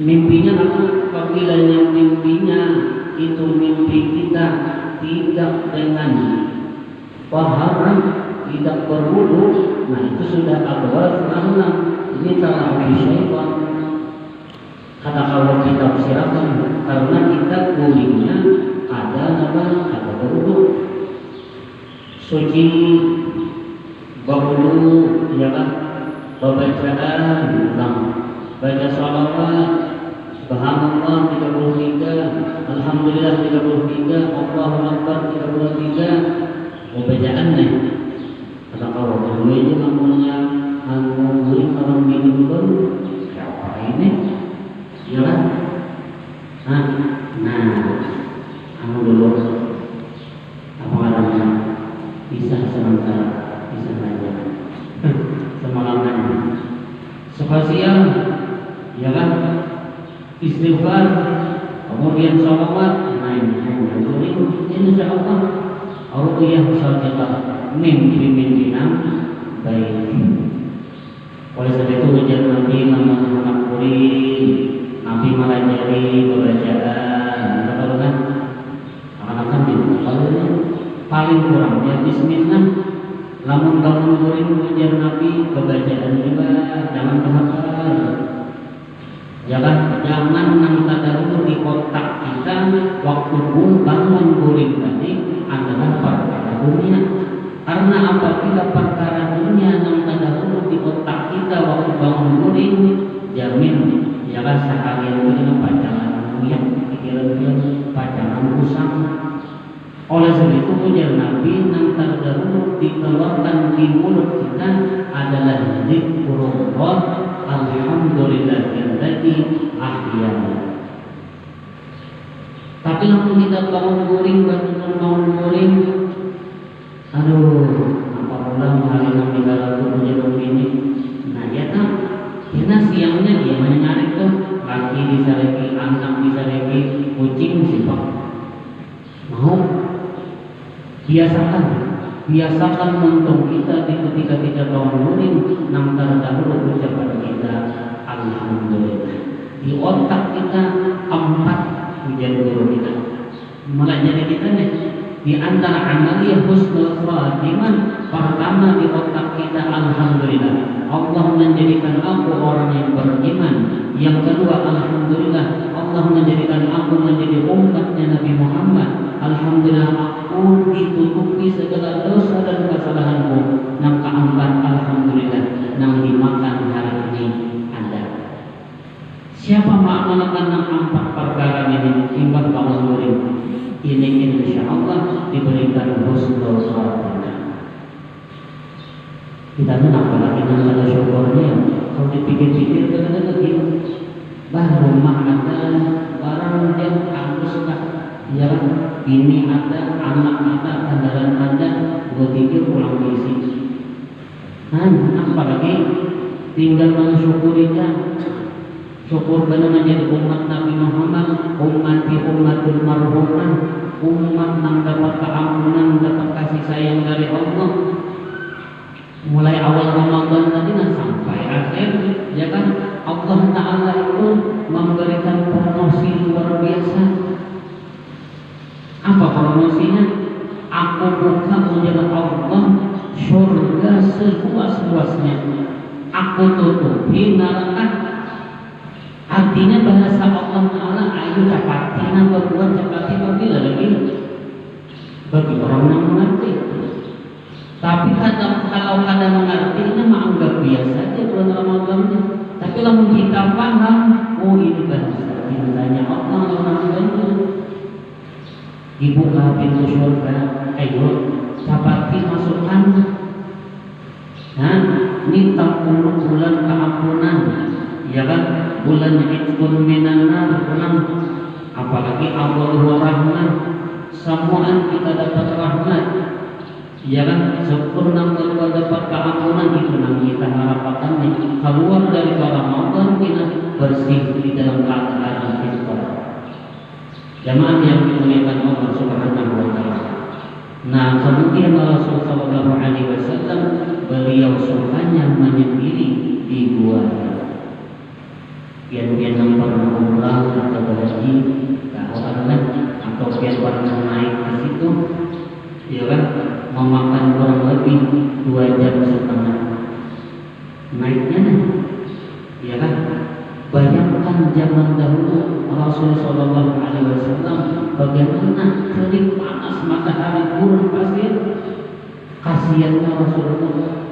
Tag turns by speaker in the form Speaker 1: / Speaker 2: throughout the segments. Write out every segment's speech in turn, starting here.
Speaker 1: Mimpinya apa? Apabila yang mimpinya itu mimpi kita tidak dengan paham, tidak berwudu, nah itu sudah awal karena ini talawuf syaitan. Kata kalau kita silakan karena kita gulingnya ada apa? Ada berwudu. Suci berwudu ya kan? Bacaan ulang, baca shalawat, subhanallah 33, alhamdulillah 33, Allahu akbar 33. Bacaannya kata kalau dulu itu namanya ngomongin orang minum baru siapa ini ya kan? Nah kamu dulu apa namanya bisa sementara bisa saja semalamnya spasial ya kan, istighfar kemudian sholawat. Nah ini insyaallah ruqyah shadiqah, mimpi yang baik. Oleh sebab itu ujar Nabi Muhammad Nabi melajari bacaan betul kan? Akan dibuka paling kurang ya bismillah. Lamun bangun kuring ujar Nabi bacaan juga jangan kehafal. Jangan nang tadarus di kotak kita waktu bangun kuring tadi adalah perkara dunia. Karena apabila perkara dunia nang tadarus di kotak kita waktu bangun kuring, jamin jangan seharian itu pajangan dunia, pikiran pajangan usang. Oleh sebab itu ujar Nabi nang tadarus dikeluarkan di mulut kita adalah zikrullah, alhamdulillahilladzi ahyana. Tapi lamun kita bangun guring, aduh, apa ulang hari nabi galaku menjadi ini. Nah ya tak, karena siangnya dia nyari tuh, laki bisa lagi, anak bisa lagi, kucing sifat. Mau biasakan mentung kita ketika kita bangun guring, nang terdahulu ucapan kita alhamdulillah. Di otak kita 4 pujian guru kita. Melajari kita nih di antara amaliyah husnul khatimah, pertama di otak kita alhamdulillah. Allah menjadikan aku orang yang beriman. Yang kedua alhamdulillah Allah menjadikan aku menjadi umatnya Nabi Muhammad. Alhamdulillah aku ditutupi segala dosa dan kesalahanku. Yang keempat alhamdulillah nang dimakan hari ini ada. Siapa mengamalkan nang 4 perkara ini timbang bangun murid ini insyaallah diberikan husnul khatimah. Kita menang lagi nang ada syukurnya. Kalau dipikir-pikir kadang-kadang baru rumah ada barang yang angkuskan ya ini ada, anak ada, kendaraan ada, gue pikir pulang diisi. Apalagi tinggal mensyukurinya. Syukur benar menjadi umat Nabi Muhammad, umatul marhumah, umat yang dapat keampunan, dapat kasih sayang dari Allah. Mulai awal Ramadan tadi sampai akhir, ya kan? Allah Ta'ala itu memberikan promosi luar biasa. Apa promosinya? Aku buka ujian Allah surga seluas-luasnya. Aku tutupi neraka. Artinya bahasa Allah Ta'ala ayo capatina berbuat capati bila lagi bagi orang yang mengerti. Tapi kalau kada mengertinya mah anggap biasa aja bulan Ramadannya. Tapi kalau kita paham, oh ini bahasa cintanya Allah Ta'ala. Dibuka pintu surga, ayo capati masukkan. Ini 40 bulan keampunan, ya kan? Bulan Idul Minanar, bulan apalagi awal rahmat, semua kita dapat rahmat, ya kan? Sempurna kita dapat keampunan itu yang kita harapkan nih. Keluar dari Ramadan kita bersih di dalam keadaan fitrah. Jamaah yang dimuliakan Allah Subhanahu wa Ta'ala. Nah, kemudian Rasul sallallahu alaihi wasallam beliau sukanya menyendiri di gua. pian-pian yang pernah umrah atau haji, orang kan, atau pian pernah naik ke situ, ya kan, memakan kurang lebih 2,5 jam naiknya, ya kan. Bayangkan zaman dahulu Rasulullah SAW bagaimana terik panas matahari gurun pasir, kasihannya Rasulullah.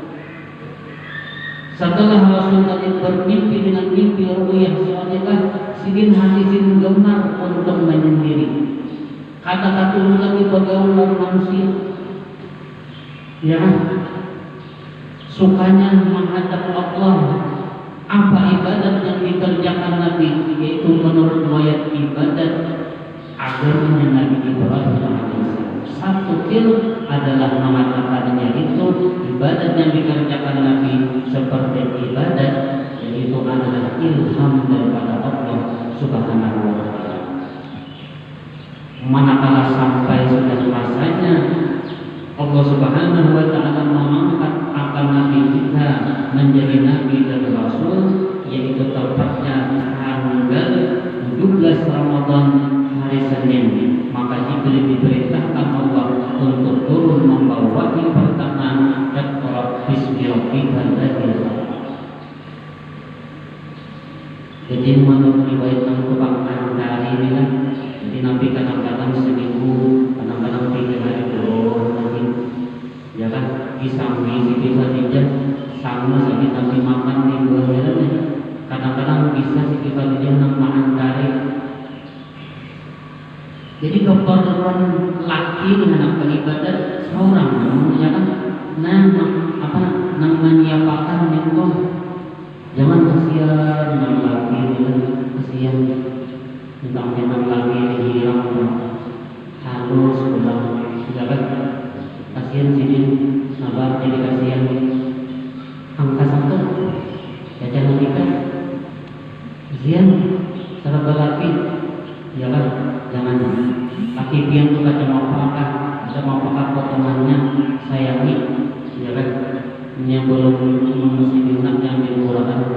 Speaker 1: Setelah Rasul tadi bermimpi dengan mimpi ru'yah salihah, sidin hati sidin gemar untuk menyendiri. Kata-kata lagi bagaimana manusia, ya, sukanya menghadap Allah. Apa ibadat yang dikerjakan Nabi? Yaitu menurut riwayat ibadat agamanya Nabi Ibrahim alaihissalam. Satu adalah mengatakannya itu ibadat yang dikerjakan Nabi seperti ibadat, yaitu adalah ilham daripada Allah Subhanahu wa Ta'ala. Manakala sampai sudah masanya Allah Subhanahu wa Ta'ala mengangkat akan Nabi kita menjadi Nabi dan Rasul, yaitu tepatnya tanggal 17 Ramadan hari Senin, maka Jibril diperintahkan Allah untuk turun membawa wahyu pertama, Iqra bismi rabbikal ladzi khalaq. Jadi menurut riwayat yang tukang hari ini kan, jadi Nabi kadang-kadang seminggu, kadang-kadang 3 hari lagi, ya kan, disambi Siti Khadijah sama Siti Nabi makan di buahnya, kadang-kadang bisa Siti Khadijah nang mengantari. Jadi keperluan laki dengan ibadat seorang, ya kan, nang menyiapkan itu. Jangan kasihan nang laki, kasihan mentang-mentang lagi hilang halus pulang, ya kan, kasihan sini sabar, jadi kasihan angka 1 jajan nikah, kasihan serba laki, ya kan. Jangan laki pian tuh ada mau pakai potongannya sayangi, ya kan, yang belum mesti bintang yang dimurahkan.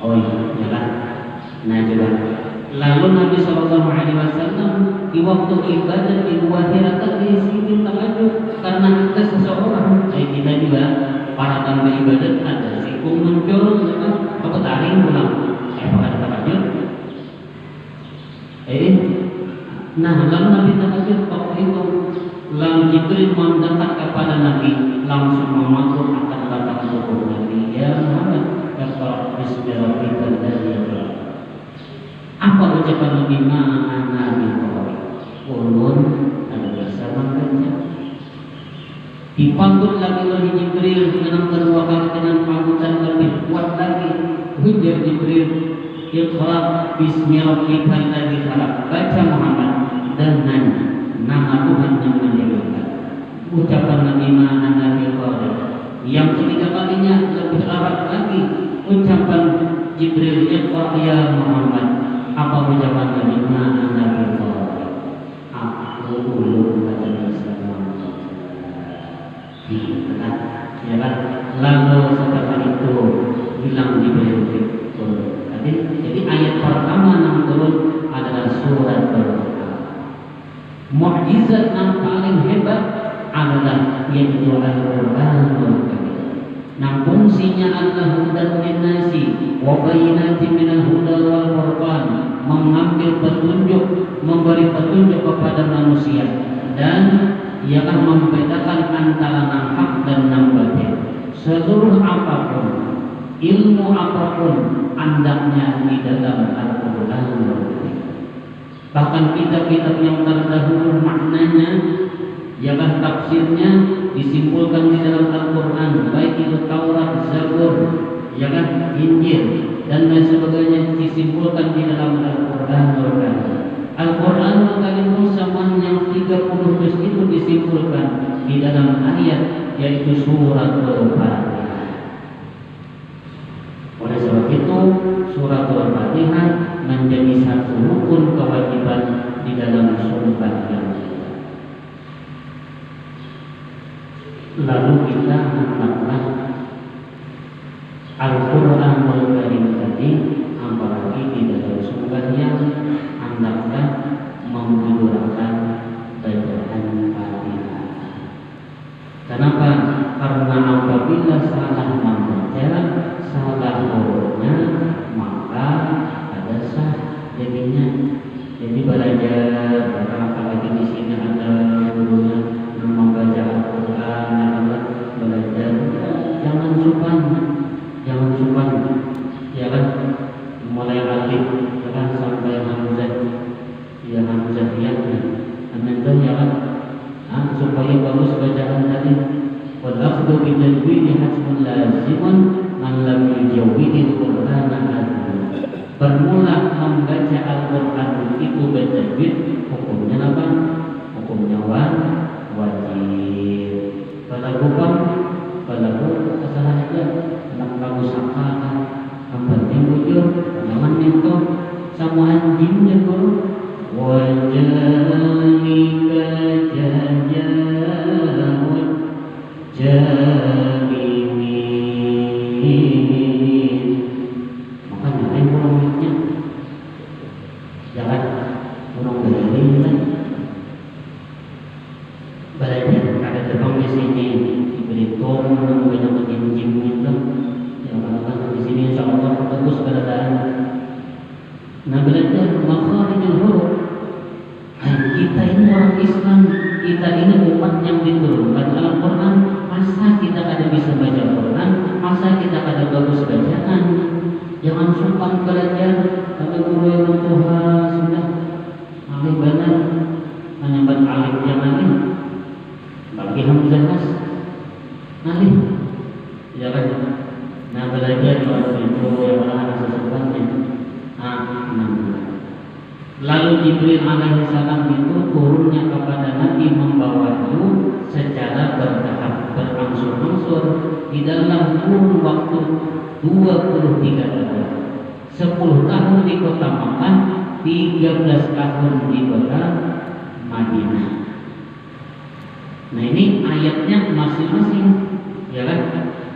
Speaker 1: Oh iya, ya kan. Nah juga. Lalu Nabi SAW di waktu ibadah di waktu di sini tahajud, karena ada seseorang kayak kita juga para tamu ibadat ada sikung muncul, ya kan, apa taring pulang, ada tahajud. Nah lalu Nabi tahajud waktu itu, lalu Jibril mendekat kepada Nabi, langsung mengatur akan datang tubuh Nabi, ya Muhammad, Iqra bismi rabbikal ladzi khalaq. Apa ucapan Nabi? Ma'ana biqari, ulun ada bersama kerja. Dipanggil lagi oleh Jibril dengan kedua kali dengan panggilan lebih kuat lagi. Hujar Jibril, Iqra bismi rabbikal ladzi khalaq. Baca Muhammad dengan nama Tuhan yang menjadikan. Ucapan Nabi Ma'ana biqari. Yang ketiga kalinya lebih erat lagi ucapan Jibril, Iqra ya Muhammad. Apa ucapan Nabi Ma'ana biqari? Aku ulun pada bersama. Ya kan? Lalu setelah itu bilang Jibril itu. Jadi ayat pertama yang turun adalah surat Al-Qur'an. Mukjizat yang paling hebat adalah yaitu Al-Qur'anul Karim. Nah fungsinya adalah hudan linnasi wa bayyinatin minal huda wal furqan, mengambil petunjuk, memberi petunjuk kepada manusia, dan ia akan membedakan antara yang hak dan yang batil. Seluruh apapun, ilmu apapun, andaknya di dalam Al-Qur'an. Bahkan kitab-kitab yang terdahulu maknanya, ialah tafsirnya disimpulkan di dalam Al-Qur'an, baik itu Taurat, Zabur, ya kan, Injil dan lain sebagainya disimpulkan di dalam Al-Qur'an. Al-Qur'an Al-Karim zaman yang 30 juz itu disimpulkan di dalam ayat, yaitu surat Al-Fatihah. Oleh sebab itu surat Al-Fatihah menjadi satu rukun kewajiban di dalam sumpah yang lalu kita mengatakan Al-Qur'anul Karim mulai alif kan sampai hamzah ya hamzah ya hamzah ya kan supaya bagus bacaan tadi wal akhdhu bi tajwid hasbun lazimun man lam yujawwidil qur'ana hadhu. Bermula membaca Al-Qur'an itu bertajwid hukumnya apa? Hukumnya wajib. Kalau kesalahan aja anak kamu saka yang penting bujur jangan itu sama anjingnya guru wajalika jajamun jamimin. Makanya lain kurangnya jangan kurang berani lah. Belajar ada terbang di sini berhitung banyak menjim itu yang kan di sini insya Allah bagus keadaan. Nah belajar makharijul huruf. Kita ini orang Islam, kita ini umat yang diturunkan Al-Quran. Masa kita ada bisa baca Al-Quran, masa kita ada bagus bacaan. Jangan sumpah belajar tapi guru yang Tuhan sudah alih benar menyambat alif yang alih bagi hamzah alih ya kan. Nah belajar waktu itu yang anak sesungguhnya lalu Jibril alaihissalam itu turunnya kepada Nabi membawa wahyu secara bertahap berangsur-angsur di dalam kurun waktu 23 tahun. 10 tahun di kota Makkah, 13 tahun di kota Madinah. Nah ini ayatnya masing-masing, ya kan?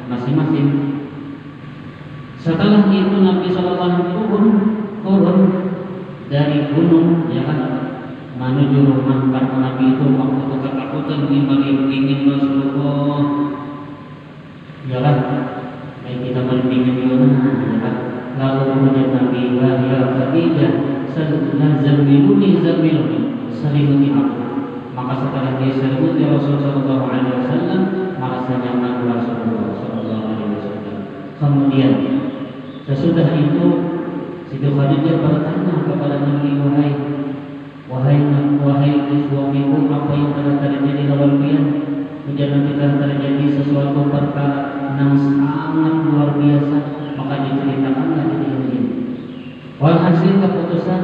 Speaker 1: Masing-masing. Setelah itu Nabi SAW turun dari gunung, ya kan? Menuju rumah karena Nabi itu waktu itu ketakutan ingin Rasulullah, ya kan? Baik kita mendingin ya kan? Lalu kemudian Nabi ya Khadijah zamiluni selimuti aku. Maka setelah dia selimuti Rasulullah SAW, merasa nyaman Rasulullah SAW. Kemudian sesudah itu Siti Khadijah bertanya kepada Nabi, wahai suamiku, apa yang telah terjadi lawan kalian? Kemudian telah terjadi sesuatu perkara yang sangat luar biasa. Maka diceritakanlah di sini. Walhasil keputusan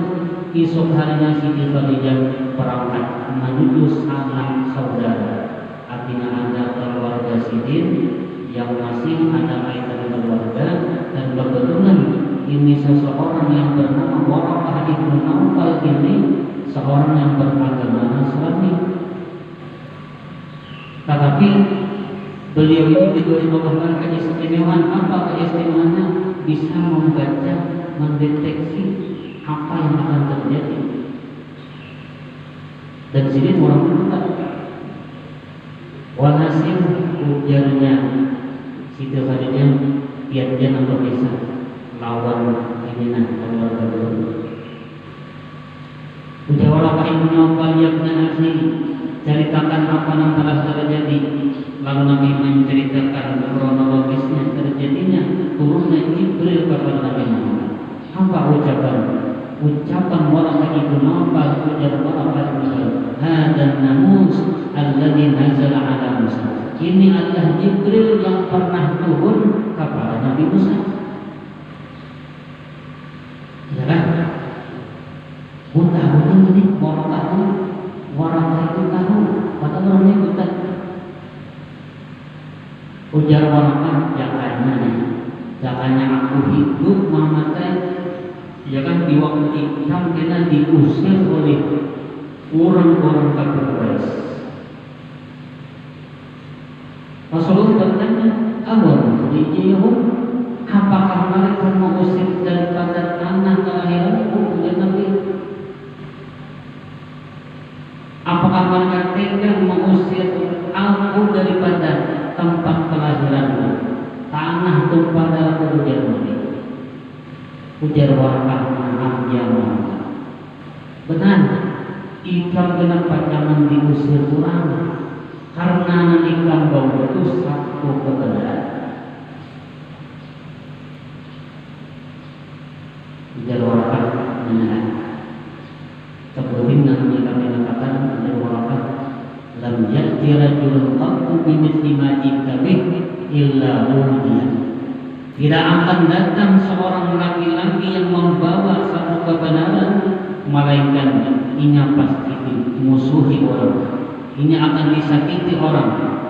Speaker 1: esok harinya Siti Khadijah berangkat menuju sanak saudara. Artinya ada keluarga Sidin yang masih ada kaitan keluarga, dan kebetulan ini seseorang yang bernama Waraqah ibn Nawfal ini seorang yang beragama Nasrani. Tetapi beliau ini juga merupakan keistimewaan. Apa keistimewaannya? Bisa membaca, mendeteksi apa yang akan terjadi. Dan sini orang berkata, walhasil ujarnya Siti Khadijah, dia untuk bisa lawan ini keluarga dulu. Ujar Waraqah ibn Nawfal, ya akhi, ceritakan apa yang telah terjadi. Lalu Nabi menceritakan kronologisnya terjadinya turunnya Jibril kepada Nabi Muhammad. Apa ucapan Waraqah ibn Nawfal? Ujar Waraqah ibn Nawfal, hadan namus alladzi nazala ala Musa. Ini adalah Jibril yang pernah turun kepada Nabi Musa. Ya kan? Buta ini Waraqah itu tahu, kata orangnya buta. Ujar Waraqah, jangannya aku hidup Muhammad, ya kan, di waktu hitam kita diusir oleh orang-orang kafir Quraisy. Rasulullah bertanya, apakah mereka mengusir daripada tanah kelahiranku? Ujar Nabi, apakah mereka tega mengusir aku daripada tempat kelahiranku, tanah tumpah darahku? Ujar Nabi. Ujar Waraqah, maaf ya Muhammad, benar, ikam kenapa jangan diusir orang? Karena ikam bau itu satu kebenaran. Jar warakat mengenai kemudian kami katakan jar warakat lam ya'ti rajulun qattu bimithli ma ji'ta bih illa udiya. Tidak akan datang seorang laki-laki yang membawa satu kebenaran melainkan ini pasti musuhi orang, ini akan disakiti orang.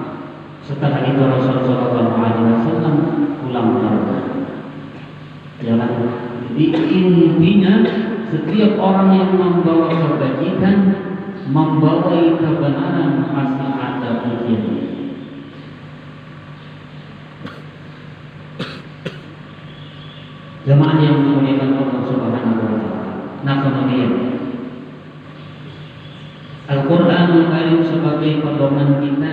Speaker 1: Setelah itu Rasulullah SAW pulang ke jalan. Jadi intinya setiap orang yang membawa kebajikan, membawa kebenaran pasti ada ujiannya. Jemaah yang dimuliakan Allah Subhanahu wa taala. Nah, kemudian Al-Qur'anul Karim sebagai pedoman kita,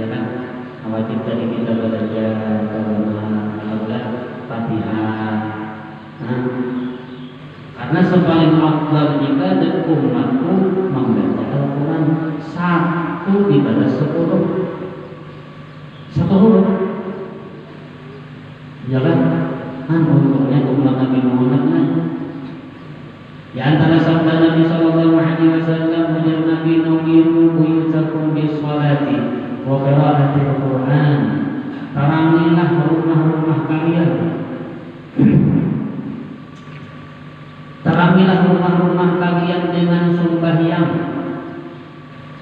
Speaker 1: ya kan? Wajib tadi kita belajar Fatihah. Nah, karena sepaling afdal jika dan umatku membaca Al-Quran satu dibalas 10 satu huruf, ya kan? Untuknya jumlah Nabi Muhammad lah. Di antara sabda Nabi Sallallahu Alaihi Wasallam, ujar Nabi, "Nuqimu buyutakum bis-sholati wa qira'atil Qur'an." Tarangilah rumah-rumah kalian. Tarangilah rumah-rumah kalian dengan sembahyang.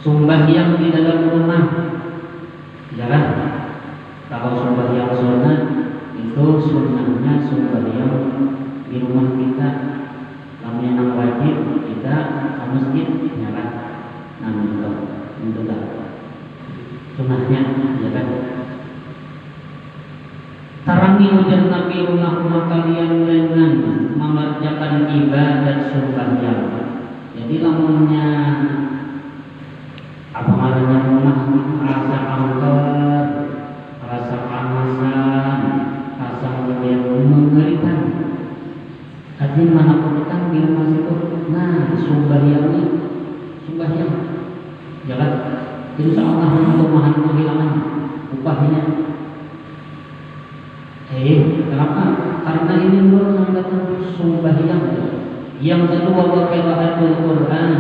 Speaker 1: Sembahyang di dalam rumah. Jangan. Kalau sembahyang sunat itu sunnahnya sembahyang di rumah kita. Namanya yang wajib kita ke masjid, ya kan? Namanya itu dah sunnahnya, ya kan? Tarangi ujar Nabi rumah-rumah kalian dengan mengerjakan ibadat sembahyang. Jadi namanya apa namanya rumah rasa angker, rasa panasan, rasa yang mengerikan. Hati mana pun di rumah itu, nah sembahyangnya, sembahyang, ya kan? Insya Allah untuk mahan kehilangan upahnya. Kenapa? Karena ini merupakan sembahyang. Yang kedua, qiraatul Quran,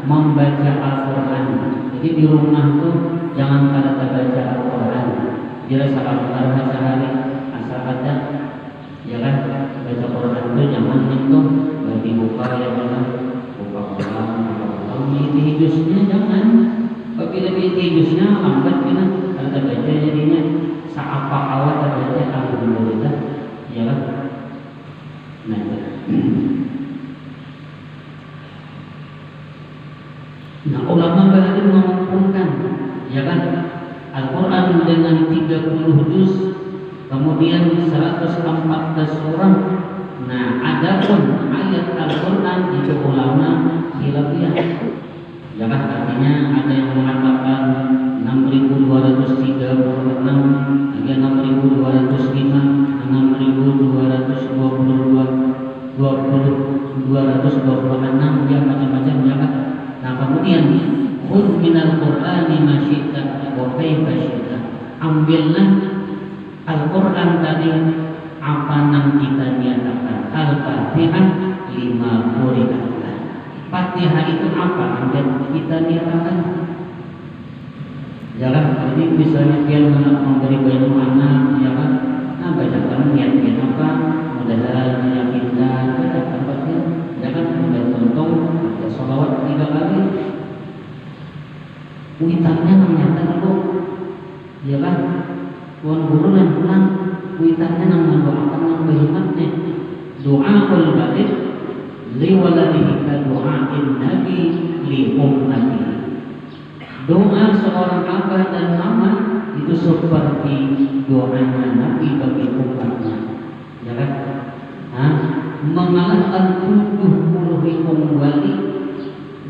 Speaker 1: membaca Al-Quran. Jadi di rumah tuh jangan pada baca Al-Quran. Bila saat sehari asal ada, ya kan? Baca Quran itu jangan itu bagi buka, ya kan? Buka Quran, ini juznya jangan. Apabila ini juznya lambat kita ada baca jadinya seapa awal terbaca alhamdulillah, ya kan? Nah, ulama bahkan mengumpulkan, ya kan, Al-Quran dengan 30 juz, kemudian 114 surah. Nah, adapun ayat Al-Quran itu ulama khilafiyah, ya kan? Artinya ada yang mengatakan 6.236, ada 6.205, 6.222, 226, ya macam-macam, ya kan? Nah, kemudian khudh minal Qur'ani ma syi'ta wa kaifa syi'ta. Ambillah Al-Quran tadi apa yang kita nyatakan. Al-Fatihah 5 qira'at. Fatihah itu apa yang kita nyatakan? Jangan jadi misalnya dia memberi banyak anak, ya kan? Nah, bacakan niat apa? Mudah-mudahan meyakinkan pada tempatnya. Jangan dan untung ada sholawat 3 kali. Witarnya menyatakan kok, ya kan? Tuan guru yang pulang, witarnya mendoakan yang berhikmatnya. Doaul balik liwaladihi ka doain nabi li ummati. Doa seorang abah dan mama itu seperti doanya Nabi bagi umatnya, ya kan? Mengalahkan 70 ribu wali.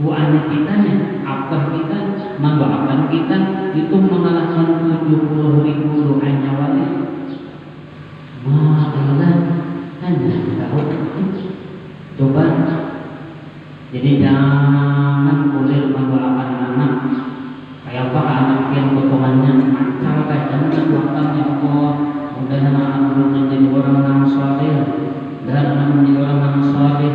Speaker 1: Doanya kita, abah kita, mendoakan kita itu mengalahkan 70 ribu doanya wali. Maafkan hanya tahu. Coba. Jadi jangan boleh mendoakan anak. Kayak apa anak yang potongannya cara jangan doakan ya Allah, mudah-mudahan anak belum menjadi orang yang saleh dan anak menjadi beramal saleh.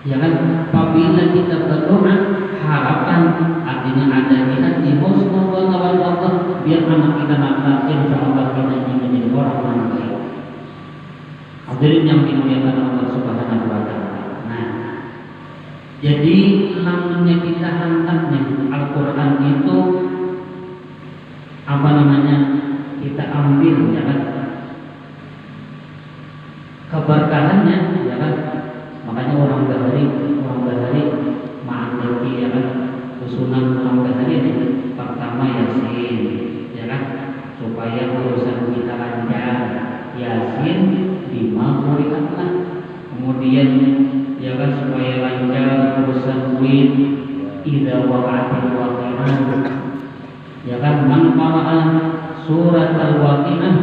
Speaker 1: Ya kan, apabila kita berdoa harapan artinya ada di hati semoga Allah biar anak kita nanti insya Allah kita ini menjadi orang yang baik. Hadirin yang dimuliakan Allah Subhanahu wa Ta'ala. Nah, jadi namanya kita hantarnya Al-Quran itu apa namanya, kita ambil ya kan keberkahannya ya kan. Makanya orang Bahari ma'andaki ya kan, usunan orang Bahari ini pertama Yasin ya kan, supaya urusan kita lancar. Yasin 5 quri'atlah. Kemudian ya kan supaya lancar urusan duit, idza waqa'atil waqi'ah ya kan, man qara'a surat al-waqi'ah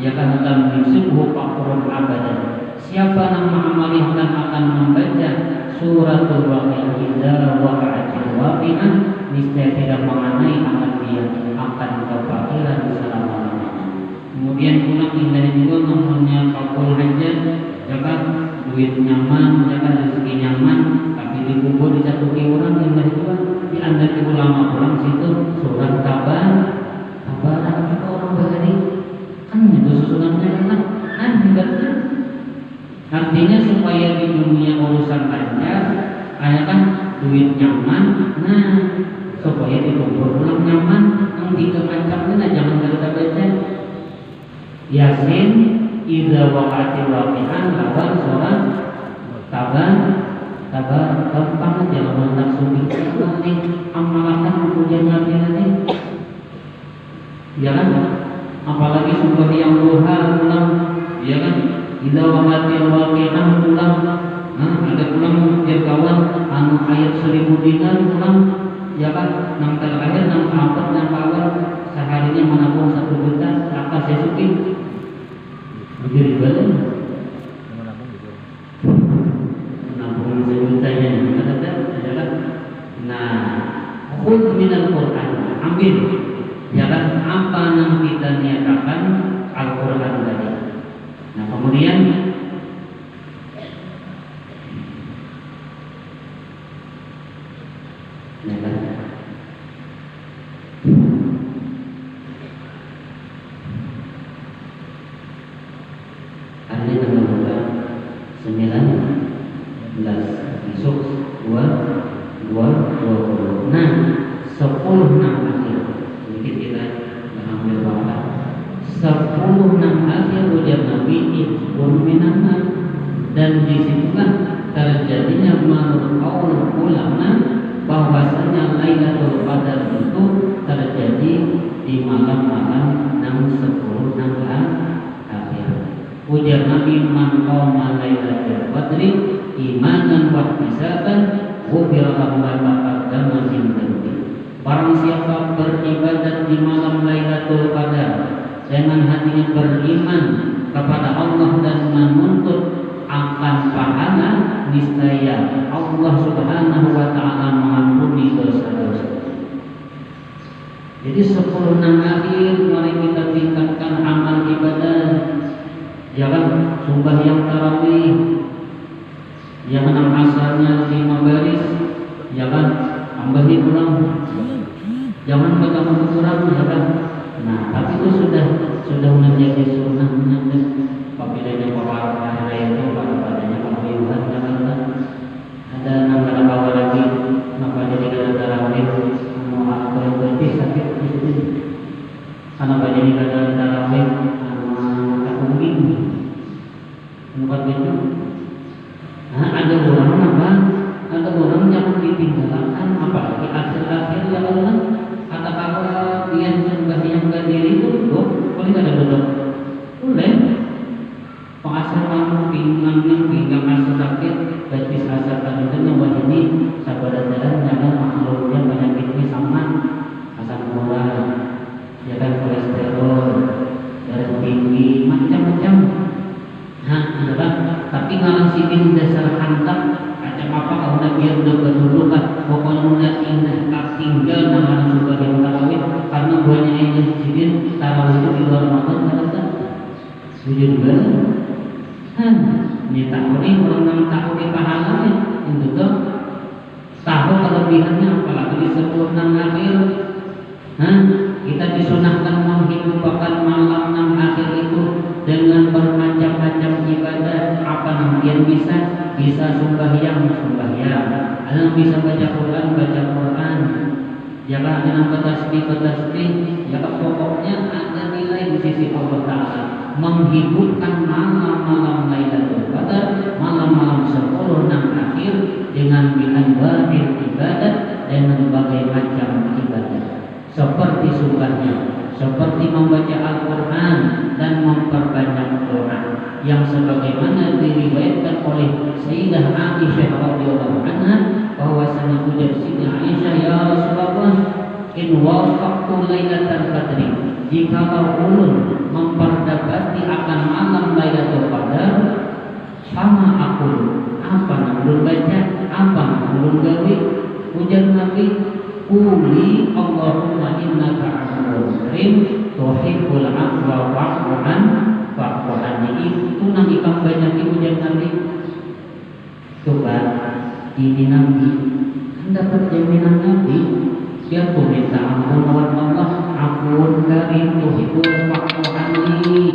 Speaker 1: ya kan lam yusibhu faqrun abadan. Siapa nama amalihkan akan membaca suratul waqi'ah idza waqa'atil waqi'ah, niscaya tidak mengenai akan dia akan kefakiran selama-lamanya. Kemudian pula hindari juga namanya fakul hajat ya kan, duit nyaman ya kan, rezeki nyaman tapi dikubur di satu orang. Hindari juga di antara ulama orang situ surat tabar juga orang Bahari kan itu susunannya kan hindari. Artinya supaya di dunia urusan lancar, kayak kan duit nyaman, nah supaya di kubur ulang nyaman, yang tiga macamnya jangan kita baca. Yasin, idza waqa'atil waqi'ah, lawan surat tabar gampang aja kalau tak sulit nanti amalkan ujian nanti. Ya kan? Apalagi sumpah yang duha ulang, ya kan? Idza waqa'atil waqi'ah ulang. Nah, ada ulang dia kawan anu ayat 1000 dinar ulang ya kan, nang terakhir nang apa nang awal seharinya menabung 1 juta apa saya suki begini balik menabung 1 juta nya ada ya kan. Nah, khudh minal Qur'an, ambil ya kan apa yang kita niatakan Al-Qur'an tadi. Nah, kemudian ya kan, hari tanggal berapa? 19 besok 20. Nah, 10 akhir sedikit kita mengambil waktu 10 akhir ujar Nabi Ibn Minamah, dan disitulah terjadinya menurut kaum ulama bahwasanya Lailatul Qadar itu terjadi di malam-malam 10 akhir. Ujar Nabi, man qama Lailatul Qadri imanan wa ihtisaban ghufira lahu ma taqaddama min dhanbi. Barang siapa beribadat di malam Lailatul Qadar dengan hatinya beriman kepada Allah dan menuntut akan pahala, niscaya Allah Subhanahu wa Ta'ala mengampuni dosa-dosa. Jadi 10 akhir mari kita tingkatkan amal ibadah. Ya kan, sembahyang tarawih, ya kan asalnya 5 baris, ya kan, tambahin ulang, jangan bertambah kurang, ya kan. Nah, tapi itu sudah menjadi sunnahnya. Apabila para raya itu padanya pemilihan Jakarta ada nama bawa lagi nama jadi ada tarawih mau apa yang berarti sakit di sini karena banyak ada tarawih sama kuning tempat itu. Nah, ada orang jangan ditinggalkan, apalagi akhir-akhir ya Allah. Kata-kata dia sembahyang diri itu boleh ada duduk boleh. Pengasaran pinggang asa sakit, betis asa kadang wah ini sabar jalan jangan makhluknya penyakitnya sama asam gula, ya kan, kolesterol, darah tinggi, macam-macam. Nah, ya kan. Tapi ngalang sidin dasar hantam, macam apa kalau udah biar udah berdulu kan, pokoknya udah indah tak tinggal nama juga yang tarawih, karena banyak yang sidin tarawih itu di luar Ramadan kan, jujur banget. Ini tahu nih orang tahu di pahalanya itu tuh tahu kelebihannya apalagi disebut nang akhir. Kita disunahkan menghidupkan malam nang akhir itu dengan bermacam-macam ibadah. Apa yang bisa sembahyang, ada yang bisa baca Quran, jangan dengan bertasbih, ya pokoknya ada nilai di sisi Allah Ta'ala. Menghidupkan malam-malam Lailatul Qadar, malam-malam 10 nang akhir dengan bi'anwa'il ibadah, dengan berbagai macam ibadah. Seperti sunnahnya, seperti membaca Al-Quran dan memperbanyak doa, yang sebagaimana diriwayatkan oleh Sayyidah Aisyah radhiyallahu anha bahwasanya ujar Sayyidah Aisyah, ya Rasulullah, in wafaqtu lailatal qadri, jikalau ulun memperdapati akan malam Lailatul Qadar, sama aku apa yang ulun baca, apa yang ulun gawe, ujar Nabi, Quli Allahumma innaka afuwwun karim tuhibbul afwa fa'fu anni. Itu nang ikam banyak ujian Nabi. Coba ini Nabi kan dapat jaminan Nabi, dia tuh minta ampun lawan Allah, ampun karim tuhibbul fa'fu anni.